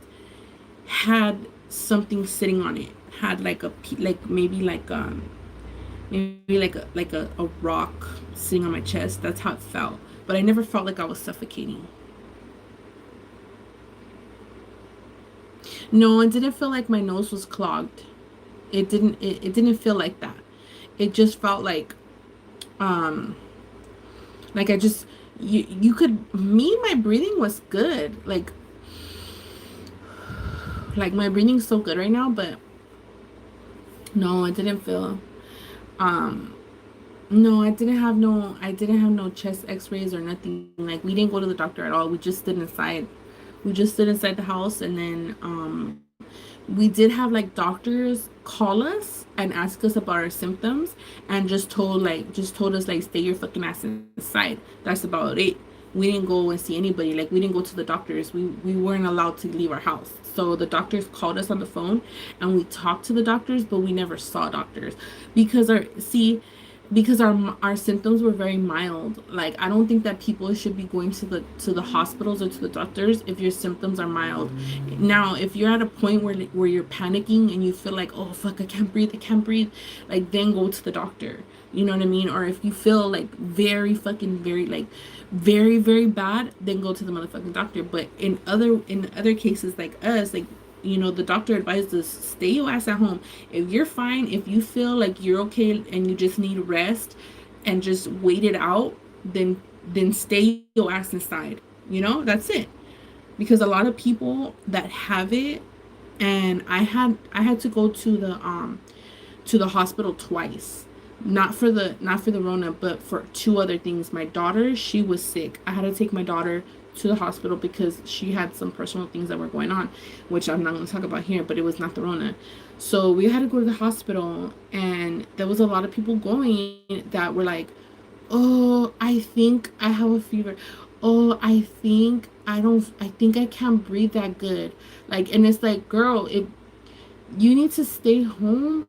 had something sitting on it. Had like like maybe like a rock sitting on my chest. That's how it felt. But I never felt like I was suffocating. No, it didn't feel like my nose was clogged. It didn't feel like that. It just felt um like I just, you could, my breathing was good. Like my breathing's so good right now, but no, I didn't feel um no, I didn't have no chest x-rays or nothing. Like we didn't go to the doctor at all. We just stood inside. We just stood inside the house, and then we did have like doctors call us and ask us about our symptoms, and just told us like, stay your fucking ass inside. That's about it. We didn't go and see anybody. Like we didn't go to the doctors. We weren't allowed to leave our house. So the doctors called us on the phone, and we talked to the doctors, but we never saw doctors because our symptoms were very mild. Like I don't think that people should be going to the hospitals or to the doctors if your symptoms are mild. Now, if you're at a point where you're panicking and you feel like, oh fuck, I can't breathe, like then go to the doctor. You know what I mean? Or if you feel like very fucking very like very very bad, then go to the motherfucking doctor. But in other cases like us, like, you know, the doctor advised us, stay your ass at home. If you're fine, if you feel like you're okay and you just need rest and just wait it out, then stay your ass inside. You know, that's it. Because a lot of people that have it, and I had to go to the hospital twice. Not for the Rona, but for two other things. My daughter, she was sick. I had to take my daughter to the hospital because she had some personal things that were going on, which I'm not going to talk about here, but it was not the Rona. So we had to go to the hospital, and there was a lot of people going that were like, oh, I think I have a fever. Oh, I think I can't breathe that good. Like, and it's like, girl, you need to stay home.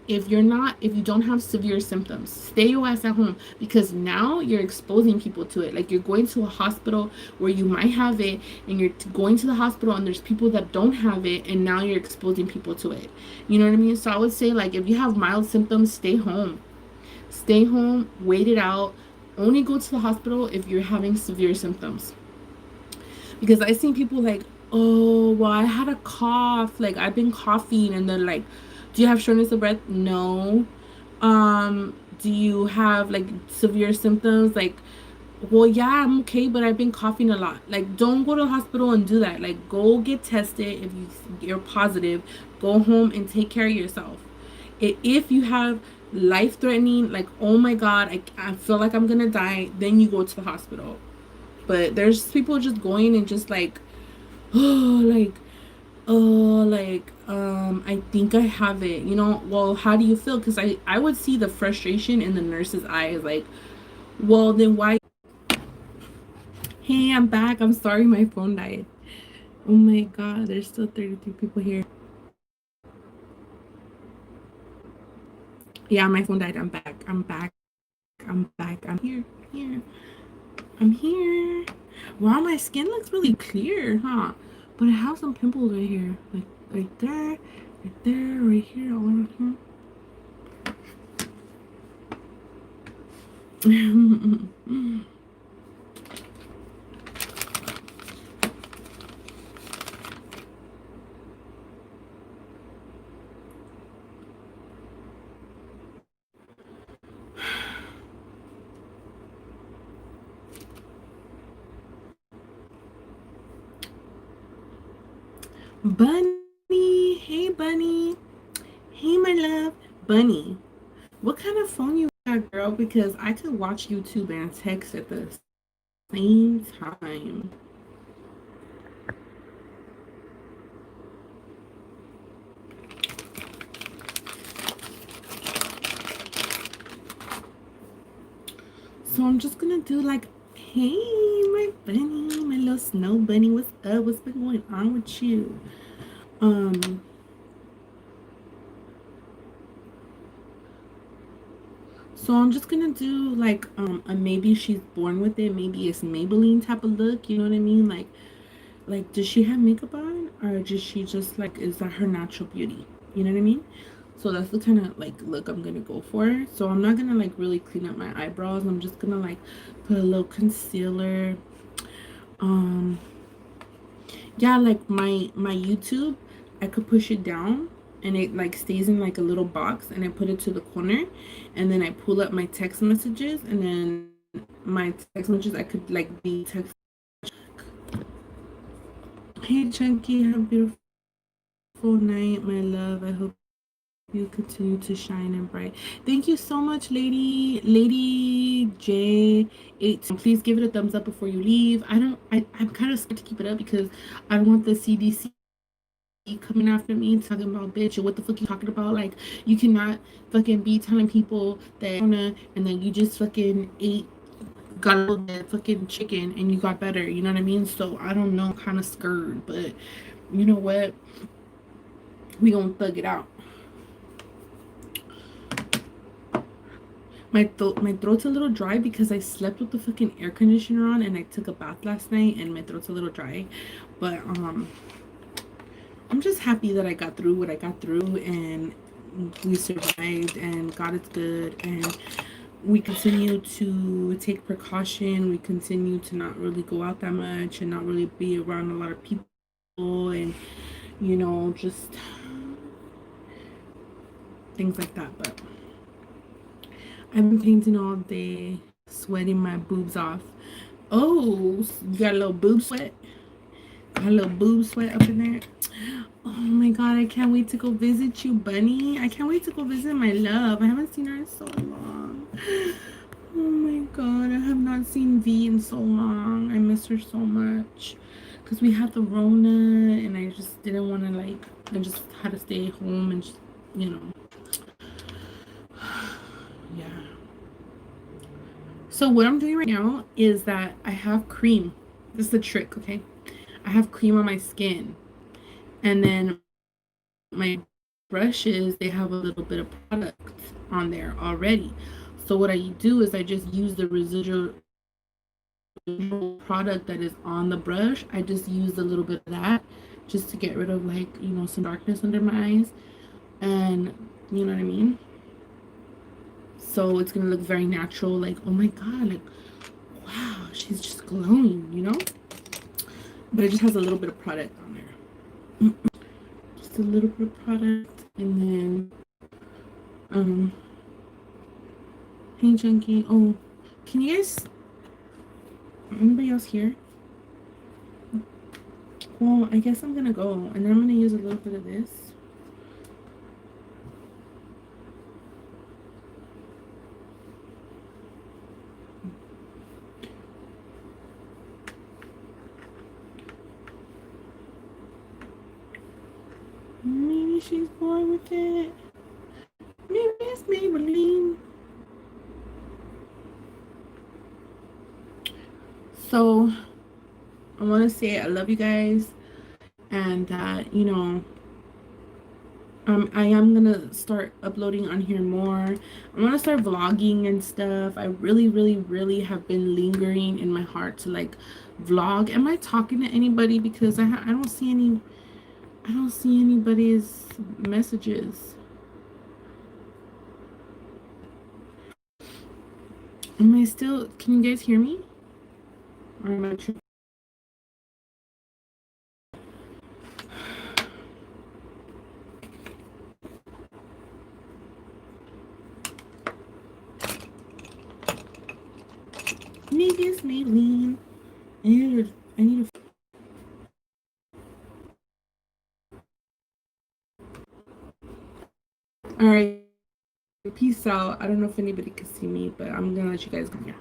If you don't have severe symptoms, stay your ass at home, because now you're exposing people to it. Like you're going to a hospital where you might have it, and you're going to the hospital and there's people that don't have it, and now you're exposing people to it. You know what I mean? So I would say, like, if you have mild symptoms, stay home. Stay home, wait it out. Only go to the hospital if you're having severe symptoms. Because I seen people like, oh, well, I had a cough. Like, I've been coughing. And they're like, do you have shortness of breath? No. Do you have like severe symptoms? Like, well, yeah, I'm okay, but I've been coughing a lot. Like, don't go to the hospital and do that. Like, go get tested. If you're positive, go home and take care of yourself. If you have life-threatening, like, oh my God, I feel like I'm gonna die, then you go to the hospital. But there's people just going and just like, oh, I think I have it. You know, well, how do you feel? Because I would see the frustration in the nurse's eyes. Like, well, then why? Hey, I'm back. I'm sorry my phone died. Oh my God, there's still 33 people here. Yeah, my phone died. I'm back. I'm back. I'm back. I'm here. Here. I'm here. Wow, my skin looks really clear, huh? But I have some pimples right here. Like right there, right there, right here, all around here. Bunny, hey Bunny, hey my love, Bunny. What kind of phone you got, girl? Because I could watch YouTube and text at the same time. So I'm just gonna do like, hey, my bunny, my little snow bunny, what's up? What's been going on with you? Um, so I'm just gonna do like a maybe she's born with it, maybe it's Maybelline type of look. You know what I mean? Like does she have makeup on, or does she just like is that her natural beauty? You know what I mean? So that's the kind of like look I'm gonna go for. So I'm not gonna like really clean up my eyebrows. I'm just gonna like put a little concealer. Um, yeah, like my YouTube, I could push it down and it like stays in like a little box, and I put it to the corner, and then I pull up my text messages, and then my text messages I could like be text. Hey Chunky, have a beautiful night, my love. I hope you continue to shine and bright. Thank you so much, Lady J8. Please give it a thumbs up before you leave. I'm kind of scared to keep it up because I don't want the CDC coming after me and talking about, bitch, what the fuck you talking about? Like, you cannot fucking be telling people that and then you just fucking ate, got a little bit fucking chicken and you got better. You know what I mean? So I don't know, kind of scared, but you know what? We gonna thug it out. My throat's a little dry because I slept with the fucking air conditioner on and I took a bath last night and my throat's a little dry. But I'm just happy that I got through what I got through and we survived and God is good, and we continue to take precaution. We continue to not really go out that much and not really be around a lot of people, and you know, just things like that. But I've been painting all day, sweating my boobs off. Oh, you got a little boob sweat? Got a little boob sweat up in there? Oh my god, I can't wait to go visit you, Bunny. I can't wait to go visit my love. I haven't seen her in so long. Oh my god, I have not seen V in so long. I miss her so much. Because we had the Rona and I just didn't want to like, I just had to stay home and just, you know. Yeah. So what I'm doing right now is that I have cream. This is the trick, okay? I have cream on my skin. And then my brushes, they have a little bit of product on there already. So what I do is I just use the residual product that is on the brush. I just use a little bit of that just to get rid of like, you know, some darkness under my eyes. And you know what I mean? So it's gonna look very natural, like, oh my god, like, wow, she's just glowing, you know? But it just has a little bit of product on there. Just a little bit of product, and then hey Junkie. Oh, can you guys, anybody else here? Well, I guess I'm gonna go, and then I'm gonna use a little bit of this. Maybe she's bored with it. Maybe it's Maybelline. So I want to say I love you guys, and that you know, I am gonna start uploading on here more. I want to start vlogging and stuff. I really, really, really have been lingering in my heart to like vlog. Am I talking to anybody? Because I don't see any. I don't see anybody's messages. Am I still? Can you guys hear me? Or am I? Maybe it's Maybelline. I need to. All right. Peace out. I don't know if anybody can see me, but I'm gonna let you guys go. Yeah.